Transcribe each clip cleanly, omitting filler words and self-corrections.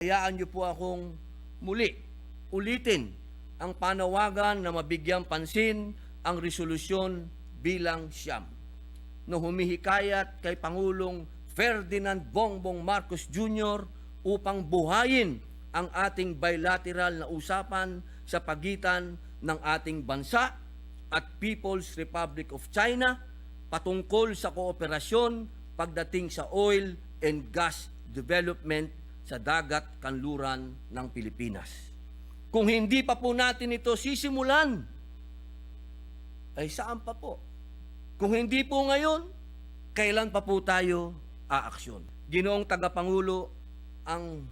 Hayaan niyo po akong ulitin ang panawagan na mabigyang pansin ang resolusyon bilang siyam na humihikayat kay Pangulong Ferdinand Bongbong Marcos Jr. upang buhayin ang ating bilateral na usapan sa pagitan ng ating bansa at People's Republic of China patungkol sa kooperasyon pagdating sa oil and gas development sa dagat kanluran ng Pilipinas. Kung hindi pa po natin ito sisimulan, ay saan pa po? Kung hindi po ngayon, kailan pa po tayo aaksyon? Ginoong Tagapangulo, ang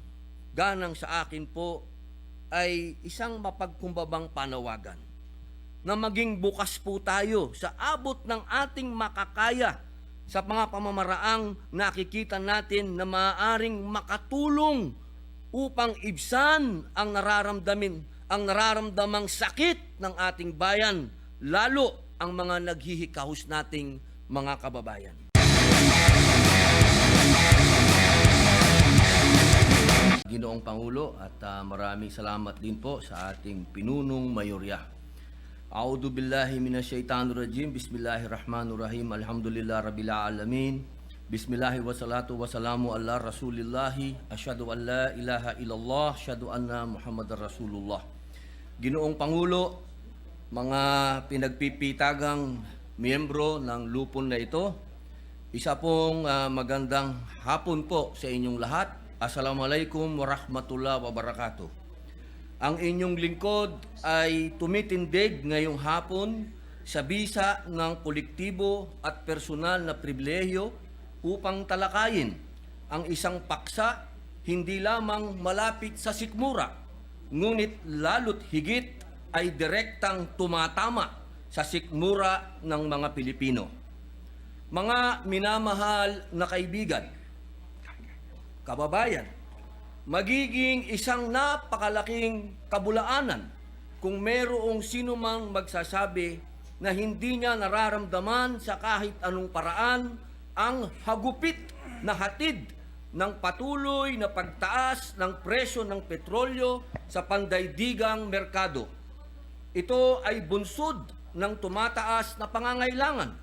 ganang sa akin po ay isang mapagkumbabang panawagan na maging bukas po tayo sa abot ng ating makakaya sa mga pamamaraang nakikita natin na maaaring makatulong upang ibsan ang nararamdamang sakit ng ating bayan, lalo ang mga naghihikahos nating mga kababayan. Ginoong Pangulo, at maraming salamat din po sa ating pinunong mayorya. A'udhu billahi minasyaitanir rajim. Bismillahirrahmanirrahim. Alhamdulillah rabbil alamin. Bismillahi wassalatu wassalamu ala rasulillahi. Asyhadu an la ilaha illallah, asyhadu anna Muhammadar Rasulullah. Ginoong Pangulo, mga pinagpipitagang miyembro ng lupon na ito, isa pong magandang hapon po sa inyong lahat. Assalamualaikum warahmatullahi wabarakatuh. Ang inyong lingkod ay tumitindig ngayong hapon sa bisa ng kolektibo at personal na pribilehyo upang talakayin ang isang paksa hindi lamang malapit sa sikmura, ngunit lalo't higit ay direktang tumatama sa sikmura ng mga Pilipino. Mga minamahal na kaibigan, kababayan, magiging isang napakalaking kabulaanan kung mayroong sino mang magsasabi na hindi niya nararamdaman sa kahit anong paraan ang hagupit na hatid ng patuloy na pagtaas ng presyo ng petrolyo sa pandaigdigang merkado. Ito ay bunsod ng tumataas na pangangailangan,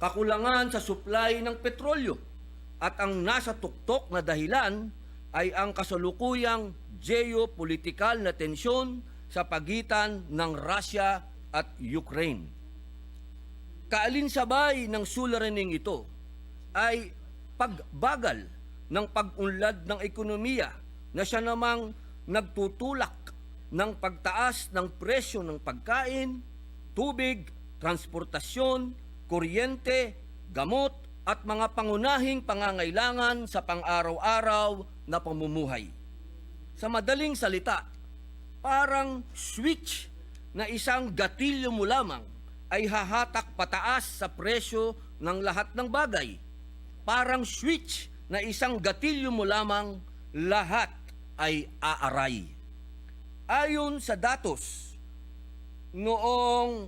kakulangan sa supply ng petrolyo, at ang nasa tuktok na dahilan ay ang kasalukuyang geopolitikal na tensyon sa pagitan ng Russia at Ukraine. Kaalinsabay ng suliraning ito ay pagbagal ng pag-unlad ng ekonomiya na siya namang nagtutulak ng pagtaas ng presyo ng pagkain, tubig, transportasyon, kuryente, gamot at mga pangunahing pangangailangan sa pang-araw-araw na pamumuhay. Sa madaling salita, parang switch na isang gatilyo mo lamang ay hahatak pataas sa presyo ng lahat ng bagay. Parang switch na isang gatilyo mo lamang, lahat ay aaray. Ayon sa datos, noong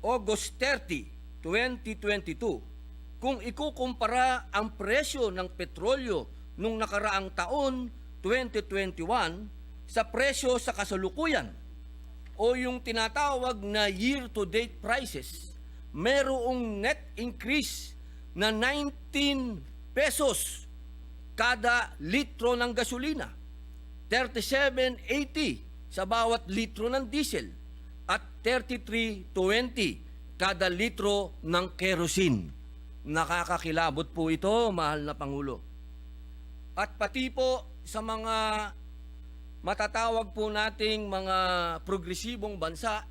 August 30, 2022, kung ikukumpara ang presyo ng petrolyo nung nakaraang taon, 2021, sa presyo sa kasalukuyan o yung tinatawag na year-to-date prices, mayroong net increase na 19 pesos kada litro ng gasolina, 37.80 sa bawat litro ng diesel, at 33.20 kada litro ng kerosene. Nakakakilabot po ito, mahal na Pangulo. At pati po sa mga matatawag po nating mga progresibong bansa,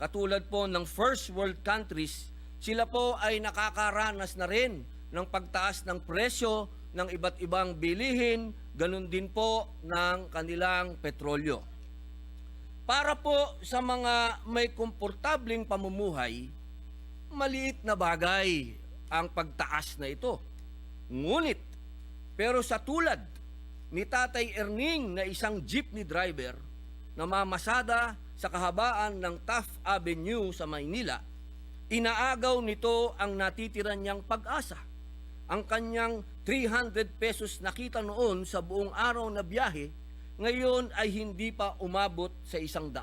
katulad po ng first world countries, sila po ay nakakaranas na rin ng pagtaas ng presyo ng iba't ibang bilihin, ganun din po ng kanilang petrolyo. Para po sa mga may komportableng pamumuhay, maliit na bagay ang pagtaas na ito. Ngunit, pero sa tulad ni Tatay Erning na isang jeepney driver na mamasada sa kahabaan ng Taft Avenue sa Maynila, inaagaw nito ang natitira niyang pag-asa, ang kanyang 300 pesos nakita noon sa buong araw na biyahe, ngayon ay hindi pa umabot sa 100.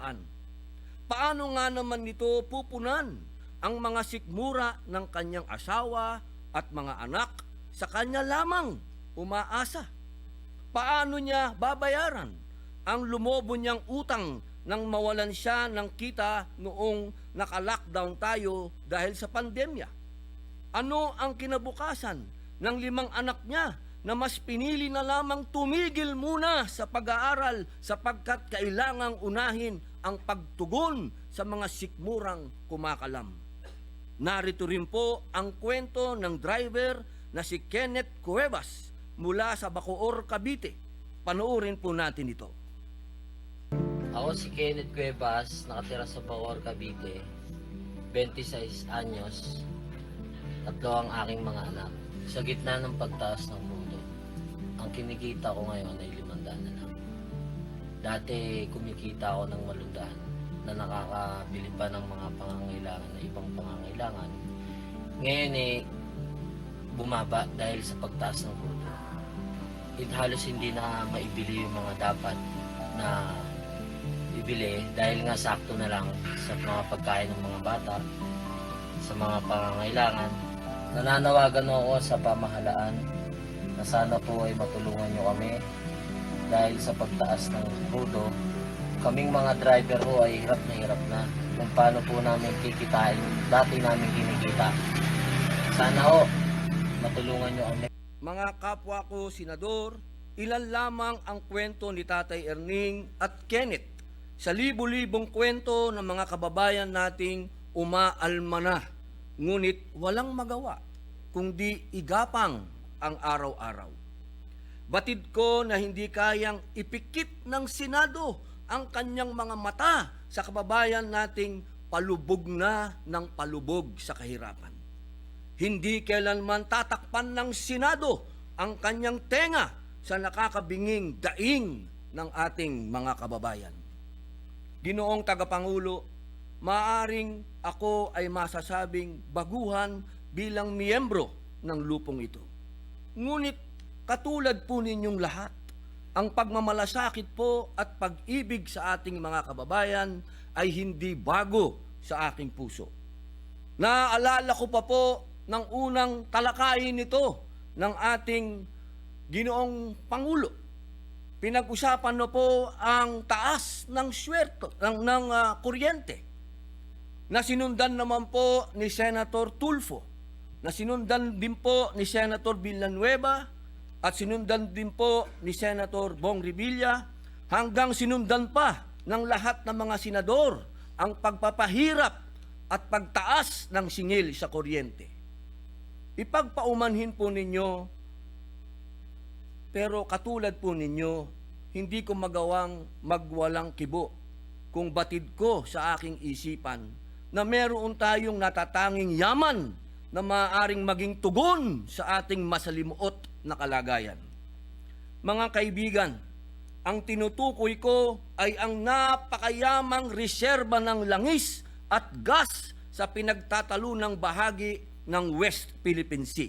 Paano nga naman nito pupunan ang mga sikmura ng kanyang asawa at mga anak sa kanya lamang umaasa? Paano niya babayaran ang lumobo niyang utang nang mawalan siya ng kita noong naka-lockdown tayo dahil sa pandemya? Ano ang kinabukasan ng 5 anak niya na mas pinili na lamang tumigil muna sa pag-aaral sapagkat kailangang unahin ang pagtugon sa mga sikmurang kumakalam? Narito rin po ang kwento ng driver na si Kenneth Cuevas mula sa Bacoor, Cavite. Panoorin po natin ito. Ako si Kenneth Cuevas, nakatira sa Bacoor, Cavite, 26 anyos, 3 ang aking mga anak. Sa gitna ng pagtaas ng mundo, ang kinikita ko ngayon ay 500 na lang. Dati kumikita ako ng malundahan na nakakabili pa ng mga pangangailangan na ibang pangangailangan. Ngayon bumaba dahil sa pagtaas ng mundo. Halos hindi na maibili yung mga dapat na ibili dahil nga sakto na lang sa mga pagkain ng mga bata, sa mga pangangailangan. Nananawagan ako sa pamahalaan na sana po ay matulungan nyo kami dahil sa pagtaas ng krudo. Kaming mga driver ho ay hirap na kung paano po namin kikitain dati namin kinikita. Sana ho matulungan nyo kami. Mga kapwa ko senador, ilan lamang ang kwento ni Tatay Erning at Kenneth sa libu-libong kwento ng mga kababayan nating umaalma na, ngunit walang magawa kundi igapang ang araw-araw. Batid ko na hindi kayang ipikit ng Senado ang kanyang mga mata sa kababayan nating palubog na ng palubog sa kahirapan. Hindi kailanman tatakpan ng Senado ang kanyang tenga sa nakakabinging daing ng ating mga kababayan. Ginoong Tagapangulo, maaring ako ay masasabing baguhan bilang miyembro ng lupong ito. Ngunit katulad po ninyong lahat, ang pagmamalasakit po at pag-ibig sa ating mga kababayan ay hindi bago sa aking puso. Naaalala ko pa po ng unang talakayin nito ng ating Ginoong Pangulo. Pinag-usapan na po ang taas ng sweldo ng kuryente na sinundan naman po ni Senator Tulfo, na sinundan din po ni Senator Villanueva at sinundan din po ni Senator Bong Revilla, hanggang sinundan pa ng lahat ng mga senador ang pagpapahirap at pagtaas ng singil sa kuryente. Ipagpaumanhin po ninyo, pero katulad po ninyo, hindi ko magawang magwalang kibo kung batid ko sa aking isipan na meron tayong natatanging yaman na maaaring maging tugon sa ating masalimuot na kalagayan. Mga kaibigan, ang tinutukoy ko ay ang napakayamang reserba ng langis at gas sa pinagtatalunang bahagi ng West Philippine Sea,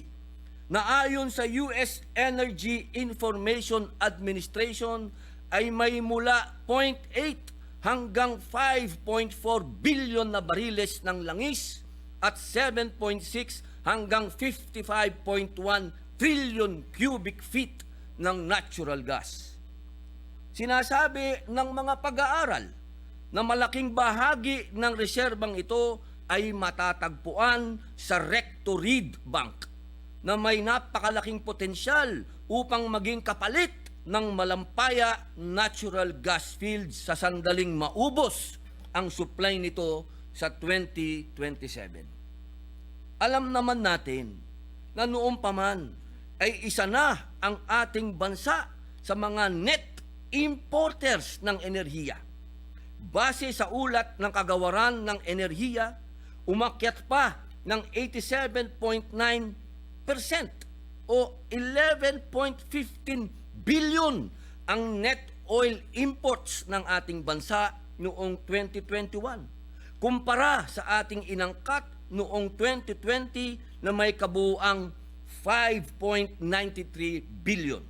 na ayon sa US Energy Information Administration ay may mula 0.8 hanggang 5.4 billion na bariles ng langis at 7.6 hanggang 55.1 trillion cubic feet ng natural gas. Sinasabi ng mga pag-aaral na malaking bahagi ng reserbang ito ay matatagpuan sa Recto Reed Bank na may napakalaking potensyal upang maging kapalit ng malampaya natural gas fields sa sandaling maubos ang supply nito sa 2027. Alam naman natin na noon pa man ay isa na ang ating bansa sa mga net importers ng enerhiya. Base sa ulat ng Kagawaran ng Enerhiya, umakyat pa ng 87.9% o 11.15 billion ang net oil imports ng ating bansa noong 2021 kumpara sa ating inangkat noong 2020 na may kabuuang 5.93 billion.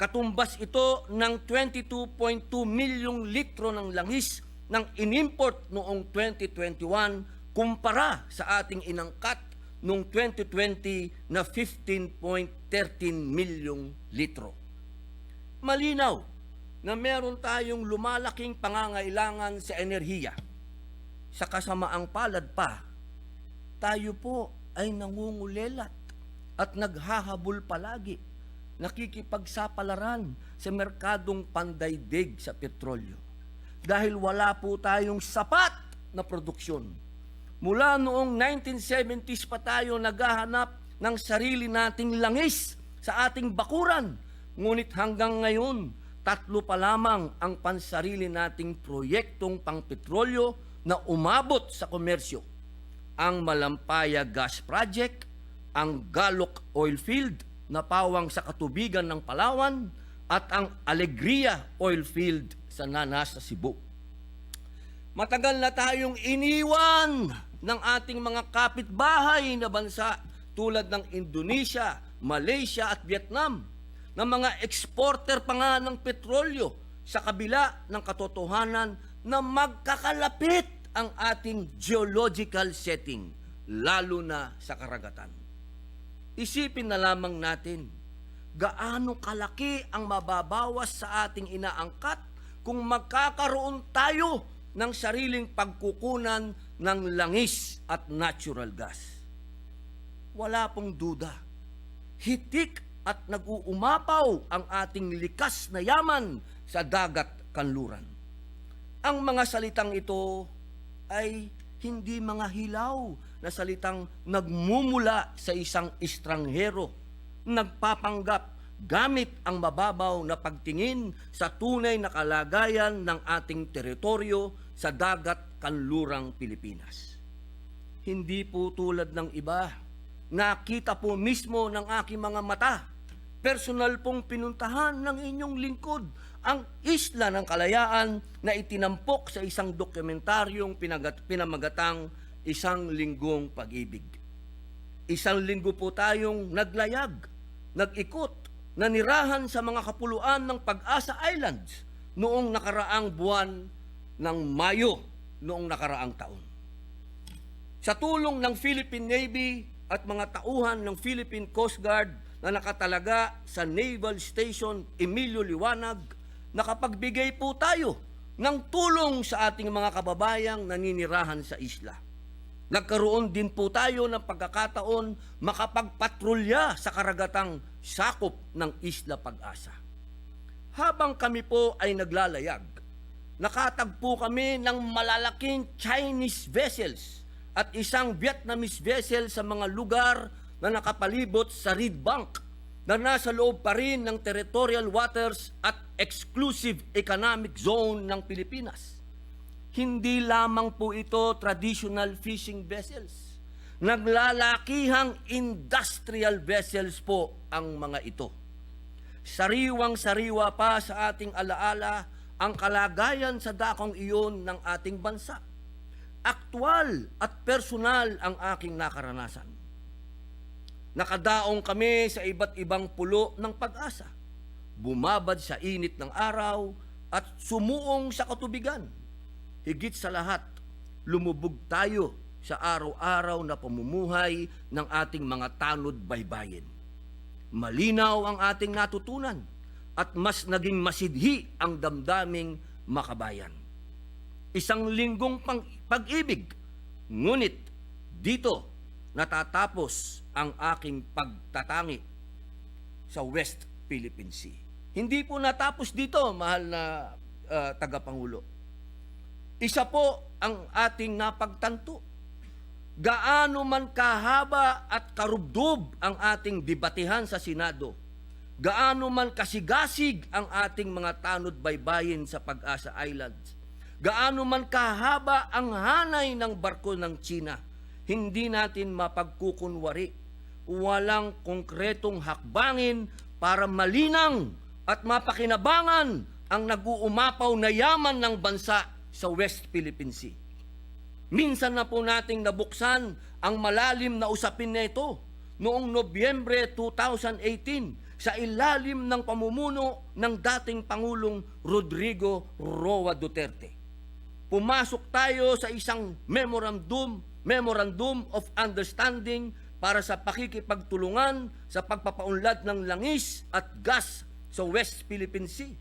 Katumbas ito ng 22.2 milyong litro ng langis ng inimport noong 2021 kumpara sa ating inangkat noong 2020 na 15.13 milyong litro. Malinaw na meron tayong lumalaking pangangailangan sa enerhiya. Sa kasamaang palad pa, tayo po ay nangungulelat at naghahabol palagi, nakikipagsapalaran sa merkadong pandaigdig sa petrolyo. Dahil wala po tayong sapat na produksyon. Mula noong 1970s pa tayo naghahanap ng sarili nating langis sa ating bakuran. Ngunit hanggang ngayon, 3 pa lamang ang pansarili nating proyektong pangpetrolyo na umabot sa komersyo. Ang Malampaya Gas Project, ang Galok Oil Field na pawang sa katubigan ng Palawan, at ang Alegria Oil Field sa Nanas sa Cebu. Matagal na tayong iniwan ng ating mga kapitbahay na bansa tulad ng Indonesia, Malaysia at Vietnam na mga exporter pa nga ng petrolyo sa kabila ng katotohanan na magkakalapit ang ating geological setting, lalo na sa karagatan. Isipin na lamang natin, gaano kalaki ang mababawas sa ating inaangkat kung magkakaroon tayo ng sariling pagkukunan ng langis at natural gas. Wala pong duda, hitik at nag-uumapaw ang ating likas na yaman sa dagat kanluran. Ang mga salitang ito ay hindi mga hilaw na salitang nagmumula sa isang estranghero, nagpapanggap gamit ang mababaw na pagtingin sa tunay na kalagayan ng ating teritoryo sa dagat kanlurang Pilipinas. Hindi po tulad ng iba, nakita po mismo ng aking mga mata, personal pong pinuntahan ng inyong lingkod ang Isla ng Kalayaan na itinampok sa isang dokumentaryong pinamagatang Isang Linggong Pag-ibig. 1 linggo po tayong naglayag, nag-ikot, nanirahan sa mga kapuluan ng Pag-asa Islands noong nakaraang buwan ng Mayo noong nakaraang taon. Sa tulong ng Philippine Navy at mga tauhan ng Philippine Coast Guard na nakatalaga sa Naval Station Emilio Liwanag, nakapagbigay po tayo ng tulong sa ating mga kababayang naninirahan sa isla. Nagkaroon din po tayo ng pagkakataon makapagpatrolya sa karagatang sakop ng Isla Pag-asa. Habang kami po ay naglalayag, nakatagpo kami ng malalaking Chinese vessels at isang Vietnamese vessel sa mga lugar na nakapalibot sa Reed Bank na nasa loob pa rin ng territorial waters at exclusive economic zone ng Pilipinas. Hindi lamang po ito traditional fishing vessels. Naglalakihang industrial vessels po ang mga ito. Sariwang-sariwa pa sa ating alaala ang kalagayan sa dakong iyon ng ating bansa. Aktwal at personal ang aking nakaranasan. Nakadaong kami sa iba't ibang pulo ng Pag-asa. Bumabad sa init ng araw at sumuong sa katubigan. Higit sa lahat, lumubog tayo sa araw-araw na pamumuhay ng ating mga tanod baybayin. Malinaw ang ating natutunan at mas naging masidhi ang damdaming makabayan. 1 linggong pag-ibig, ngunit dito natatapos ang aking pagtatangi sa West Philippine Sea. Hindi po natapos dito, mahal na tagapangulo. Isa po ang ating napagtanto. Gaano man kahaba at karubdob ang ating debatihan sa Senado, gaano man kasigasig ang ating mga tanod baybayin sa Pag-asa Islands, gaano man kahaba ang hanay ng barko ng China, hindi natin mapagkukunwari. Walang konkretong hakbangin para malinang at mapakinabangan ang nag-uumapaw na yaman ng bansa sa West Philippine Sea. Minsan na po nating nabuksan ang malalim na usapin na ito noong Nobyembre 2018 sa ilalim ng pamumuno ng dating Pangulong Rodrigo Roa Duterte. Pumasok tayo sa isang Memorandum of Understanding para sa pakikipagtulungan sa pagpapaunlad ng langis at gas sa West Philippine Sea,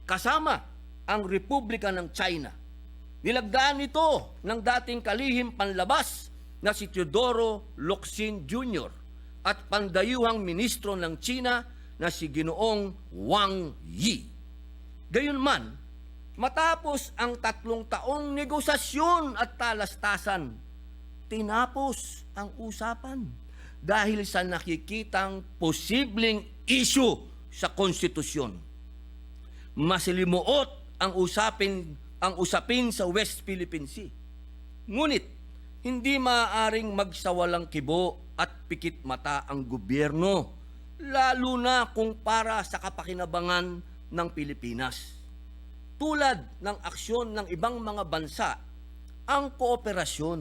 kasama ang Republika ng China. Nilagdaan ito ng dating kalihim panlabas na si Teodoro Locsin Jr. at pandayuhang ministro ng China na si Ginoong Wang Yi. Gayunman, matapos ang 3 taong negosasyon at talastasan, tinapos ang usapan dahil sa nakikitang posibleng issue sa konstitusyon. Masilimuot ang usapin sa West Philippine Sea. Ngunit, hindi maaaring magsawalang kibo at pikit mata ang gobyerno, lalo na kung para sa kapakinabangan ng Pilipinas. Tulad ng aksyon ng ibang mga bansa, ang kooperasyon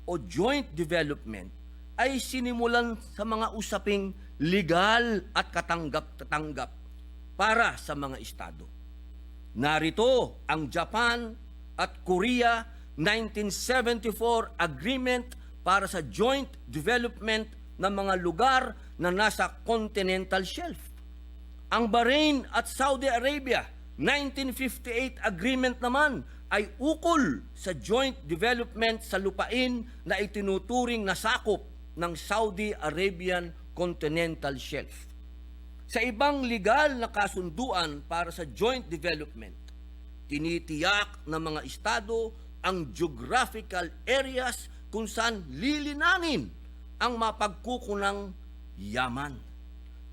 o joint development ay sinimulan sa mga usaping legal at katanggap-tanggap para sa mga estado. Narito ang Japan at Korea 1974 Agreement para sa joint development ng mga lugar na nasa continental shelf. Ang Bahrain at Saudi Arabia 1958 Agreement naman ay ukol sa joint development sa lupain na itinuturing na sakop ng Saudi Arabian Continental Shelf. Sa ibang legal na kasunduan para sa joint development, tinitiyak ng mga estado ang geographical areas kung saan lilinangin ang mapagkukunang yaman.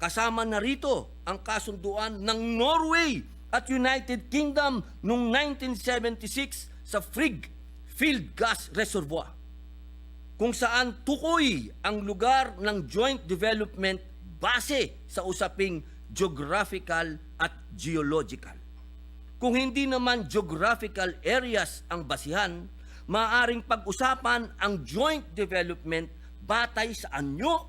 Kasama na rito ang kasunduan ng Norway at United Kingdom noong 1976 sa Frigg Field Gas Reservoir, kung saan tukoy ang lugar ng joint development base sa usaping geographical at geological. Kung hindi naman geographical areas ang basihan, maaaring pag-usapan ang joint development batay sa anyo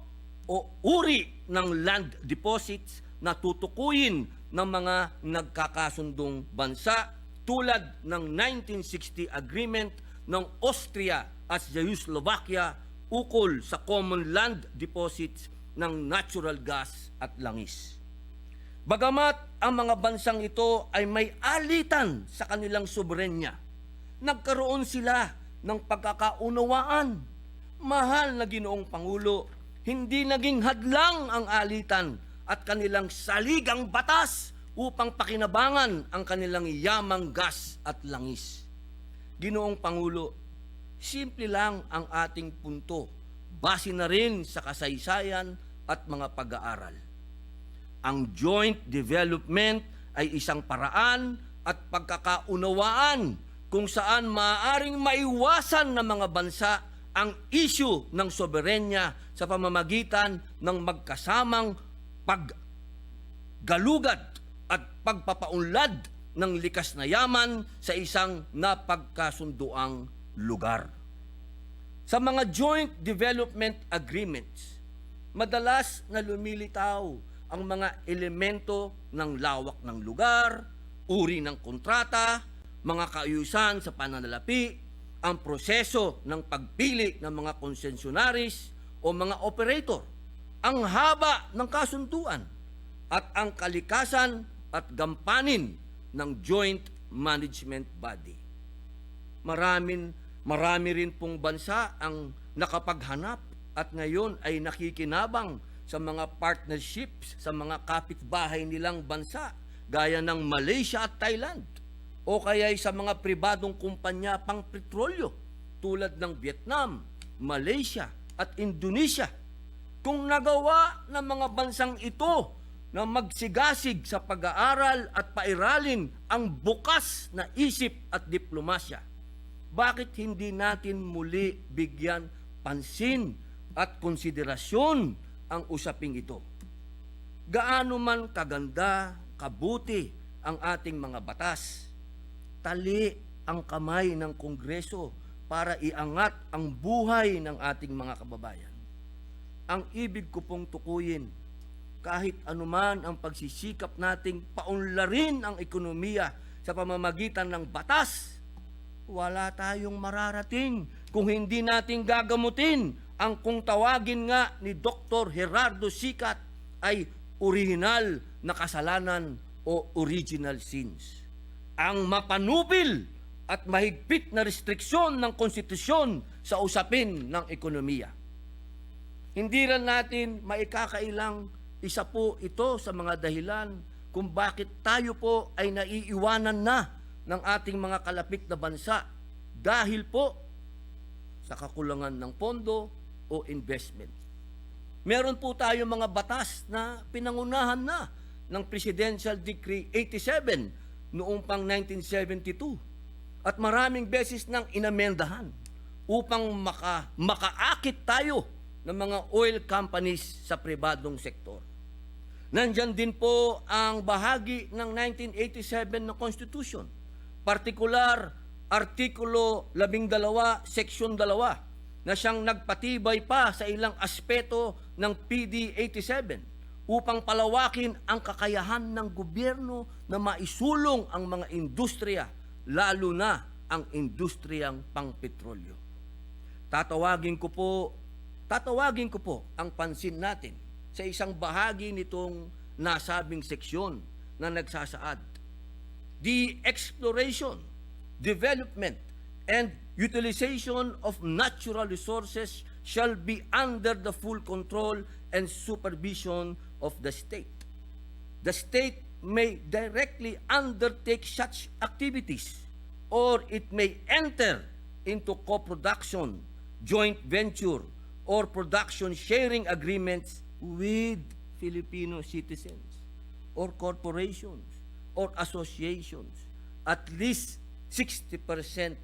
o uri ng land deposits na tutukuyin ng mga nagkakasundong bansa tulad ng 1960 Agreement ng Austria at Czechoslovakia ukol sa common land deposits ng natural gas at langis. Bagamat ang mga bansang ito ay may alitan sa kanilang soberenya, nagkaroon sila ng pagkakaunawaan. Mahal na Ginoong Pangulo, hindi naging hadlang ang alitan at kanilang saligang batas upang pakinabangan ang kanilang yamang gas at langis. Ginoong Pangulo, simple lang ang ating punto, base na rin sa kasaysayan at mga pag-aaral. Ang joint development ay isang paraan at pagkakaunawaan kung saan maaaring maiwasan ng mga bansa ang issue ng soberenya sa pamamagitan ng magkasamang paggalugad at pagpapaunlad ng likas na yaman sa isang napagkasunduang lugar. Sa mga joint development agreements, madalas na lumilitaw ang mga elemento ng lawak ng lugar, uri ng kontrata, mga kaayusan sa pananalapi, ang proseso ng pagpili ng mga konsesyonaris o mga operator, ang haba ng kasunduan, at ang kalikasan at gampanin ng joint management body. Marami rin pong bansa ang nakapaghanap at ngayon ay nakikinabang sa mga partnerships sa mga kapitbahay nilang bansa gaya ng Malaysia at Thailand o kaya sa mga pribadong kumpanya pang petrolyo tulad ng Vietnam, Malaysia at Indonesia. Kung nagawa ng mga bansang ito na magsigasig sa pag-aaral at pairalin ang bukas na isip at diplomasya, bakit hindi natin muli bigyan pansin at konsiderasyon ang usaping ito? Gaano man kaganda, kabuti ang ating mga batas, tali ang kamay ng Kongreso para iangat ang buhay ng ating mga kababayan. ang ibig ko pong tukuyin. Kahit anuman ang pagsisikap nating paunlarin ang ekonomiya sa pamamagitan ng batas, wala tayong mararating kung hindi natin gagamutin ang kung tawagin nga ni Dr. Gerardo Sicat ay original na kasalanan o original sins. Ang mapanupil at mahigpit na restriksyon ng konstitusyon sa usapin ng ekonomiya. Hindi rin natin maikakailang isa po ito sa mga dahilan kung bakit tayo po ay naiiwanan na ng ating mga kalapit na bansa dahil po sa kakulangan ng pondo o investment. Meron po tayo mga batas na pinangunahan na ng Presidential Decree 87 noong pang 1972 at maraming beses nang inamendahan upang makaakit tayo ng mga oil companies sa pribadong sektor. Nandyan din po ang bahagi ng 1987 na Constitution, partikular Artikulo 12, Seksyon 2, na siyang nagpatibay pa sa ilang aspeto ng PD 87 upang palawakin ang kakayahan ng gobyerno na maisulong ang mga industriya, lalo na ang industriyang pangpetrolyo. Tatawagin ko po ang pansin natin sa isang bahagi nitong nasabing seksyon na nagsasaad. The exploration, development, and utilization of natural resources shall be under the full control and supervision of the state. The state may directly undertake such activities, or it may enter into co-production, joint venture, or production sharing agreements with Filipino citizens or corporations or associations, at least 60%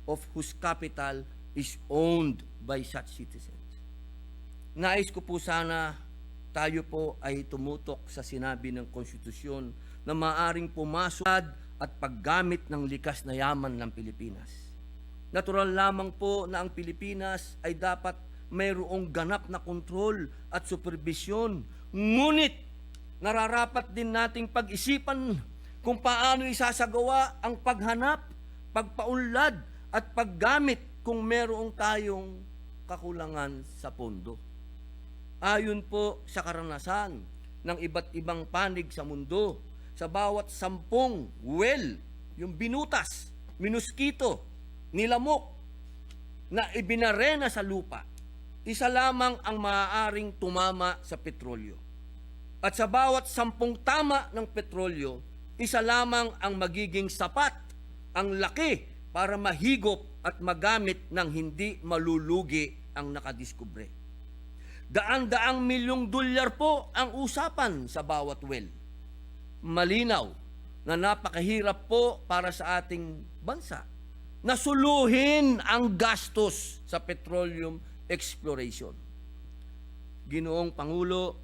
of whose capital is owned by such citizens. Nais ko po sana tayo po ay tumutok sa sinabi ng konstitusyon na maaring pumasok at paggamit ng likas na yaman ng Pilipinas. Natural lamang po na ang Pilipinas ay dapat mayroong ganap na kontrol at superbisyon. Ngunit nararapat din nating pag-isipan kung paano isasagawa ang paghanap, pagpaunlad at paggamit kung mayroong tayong kakulangan sa pondo. Ayon po sa karanasan ng iba't ibang panig sa mundo, sa bawat 10 well, yung binutas, minuskito, nilamok na ibinarena sa lupa, isa lamang ang maaaring tumama sa petrolyo. At sa bawat 10 tama ng petrolyo, isa lamang ang magiging sapat, ang laki para mahigop at magamit ng hindi malulugi ang nakadiskubre. Daan-daang milyong dolyar po ang usapan sa bawat well. Malinaw na napakahirap po para sa ating bansa na suluhin ang gastos sa petroleum exploration. Ginoong Pangulo,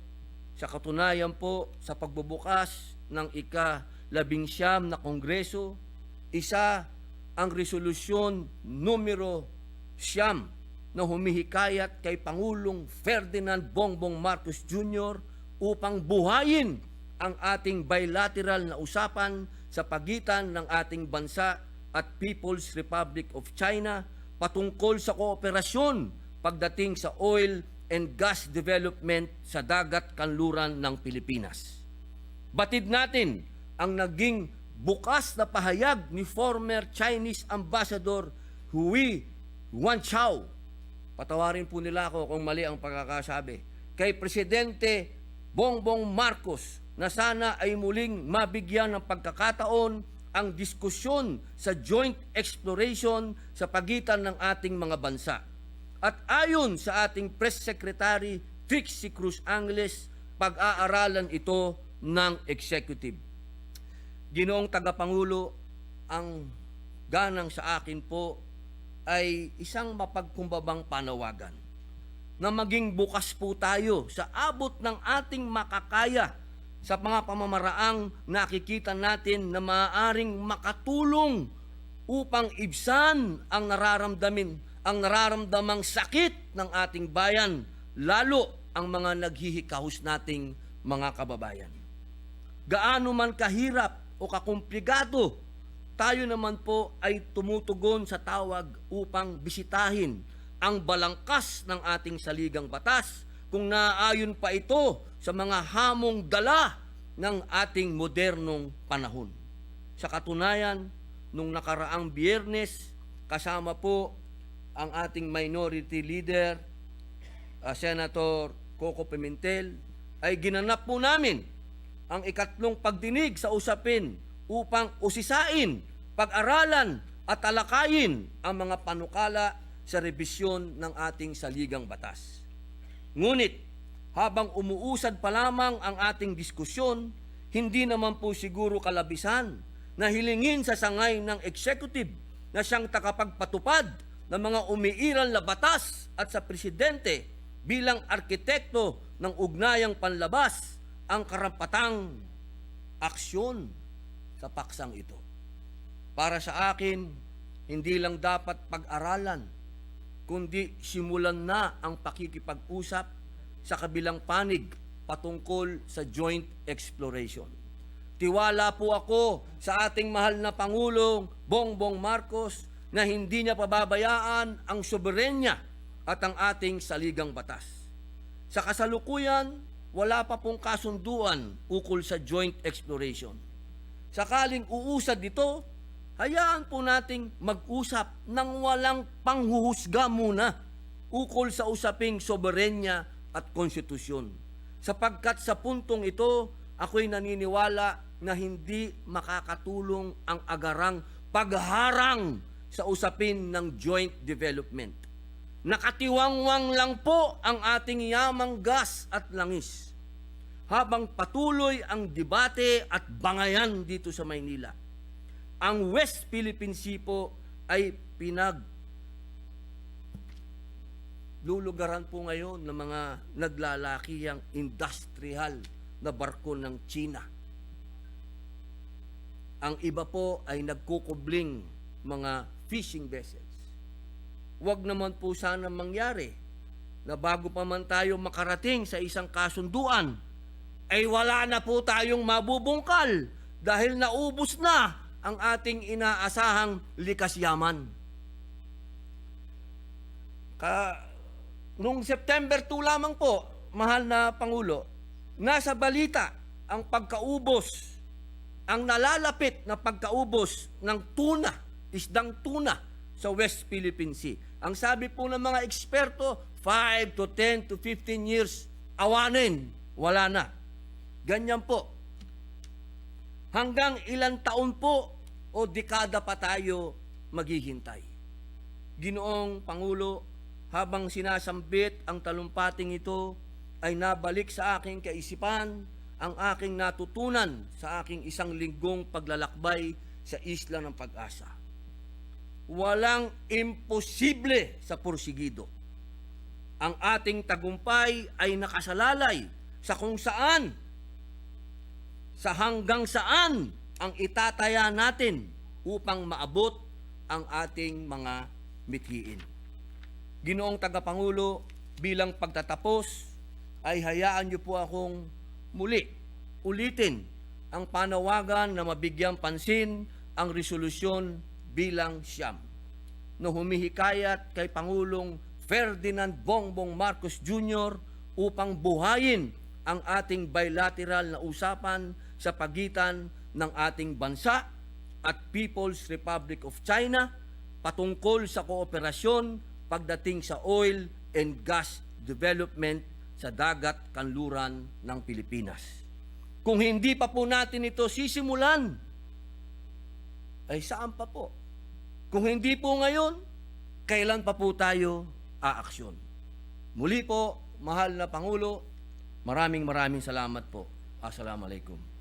sa katunayan po sa pagbubukas ng ika-19 na Kongreso, isa ang resolusyon numero 9 na humihikayat kay Pangulong Ferdinand Bongbong Marcos Jr. upang buhayin ang ating bilateral na usapan sa pagitan ng ating bansa at People's Republic of China patungkol sa kooperasyon pagdating sa oil and gas development sa dagat kanluran ng Pilipinas. Batid natin ang naging bukas na pahayag ni former Chinese Ambassador Hui Guangchao. Patawarin po nila ako kung mali ang pagkakasabi. Kay Presidente Bongbong Marcos na sana ay muling mabigyan ng pagkakataon ang diskusyon sa joint exploration sa pagitan ng ating mga bansa. At ayon sa ating Press Secretary Trixie Cruz Angeles, pag-aaralan ito ng executive. Ginoong Tagapangulo, ang ganang sa akin po ay isang mapagkumbabang panawagan na maging bukas po tayo sa abot ng ating makakaya sa mga pamamaraang nakikita natin na maaaring makatulong upang ibsan ang nararamdamang sakit ng ating bayan lalo ang mga naghihikahos nating mga kababayan. Gaano man kahirap o kakomplikado, tayo naman po ay tumutugon sa tawag upang bisitahin ang balangkas ng ating saligang batas kung naaayon pa ito sa mga hamong dala ng ating modernong panahon. Sa katunayan, nung nakaraang Biyernes, kasama po ang ating minority leader, Senator Coco Pimentel, ay ginanap po namin ang ikatlong pagdinig sa usapin upang usisain, pag-aralan at talakayin ang mga panukala sa rebisyon ng ating saligang batas. Ngunit, habang umuusad pa lamang ang ating diskusyon, hindi naman po siguro kalabisan na hilingin sa sangay ng executive na siyang takapagpatupad ng mga umiiral na batas at sa presidente bilang arkitekto ng ugnayang panlabas ang karapatang aksyon sa paksang ito. Para sa akin, hindi lang dapat pag-aralan, kundi simulan na ang pakikipag-usap sa kabilang panig patungkol sa joint exploration. Tiwala po ako sa ating mahal na Pangulong Bongbong Marcos na hindi niya pababayaan ang soberenya at ang ating saligang batas. Sa kasalukuyan, wala pa pong kasunduan ukol sa joint exploration. Sakaling uusad dito, hayaan po nating mag-usap ng walang panghuhusga muna ukol sa usaping soberenya at konstitusyon. Sapagkat sa puntong ito, ako'y naniniwala na hindi makakatulong ang agarang pagharang sa usapin ng joint development. Nakatiwangwang lang po ang ating yamang gas at langis habang patuloy ang debate at bangayan dito sa Maynila. Ang West Philippine Sea po ay lulugaran po ngayon ng mga naglalakihang industrial na barko ng China. Ang iba po ay nagkukubling mga fishing vessels. Huwag naman po sana mangyari na bago pa man tayo makarating sa isang kasunduan, ay wala na po tayong mabubungkal dahil naubos na ang ating inaasahang likas yaman. Noong September 2 lamang po, mahal na Pangulo, nasa balita ang pagkaubos, ang nalalapit na pagkaubos ng tuna, isdang tuna sa West Philippine Sea. Ang sabi po ng mga eksperto, 5 to 10 to 15 years, awanin, wala na. Ganyan po. Hanggang ilang taon po o dekada pa tayo maghihintay. Ginoong Pangulo, habang sinasambit ang talumpating ito, ay nabalik sa aking kaisipan ang aking natutunan sa aking isang linggong paglalakbay sa Isla ng Pag-asa. Walang imposible sa porsigido. Ang ating tagumpay ay nakasalalay sa kung saan, sa hanggang saan ang itataya natin upang maabot ang ating mga mithiin. Ginoong Tagapangulo, bilang pagtatapos, ay hayaan niyo po akong muli ulitin ang panawagan na mabigyang pansin ang resolusyon bilang 9 na humihikayat kay Pangulong Ferdinand Bongbong Marcos Jr. upang buhayin ang ating bilateral na usapan sa pagitan ng ating bansa at People's Republic of China patungkol sa kooperasyon pagdating sa oil and gas development sa dagat kanluran ng Pilipinas. Kung hindi pa po natin ito sisimulan, ay saan pa po? Kung hindi po ngayon, kailan pa po tayo aaksyon? Muli po, mahal na Pangulo, maraming salamat po. Assalamualaikum.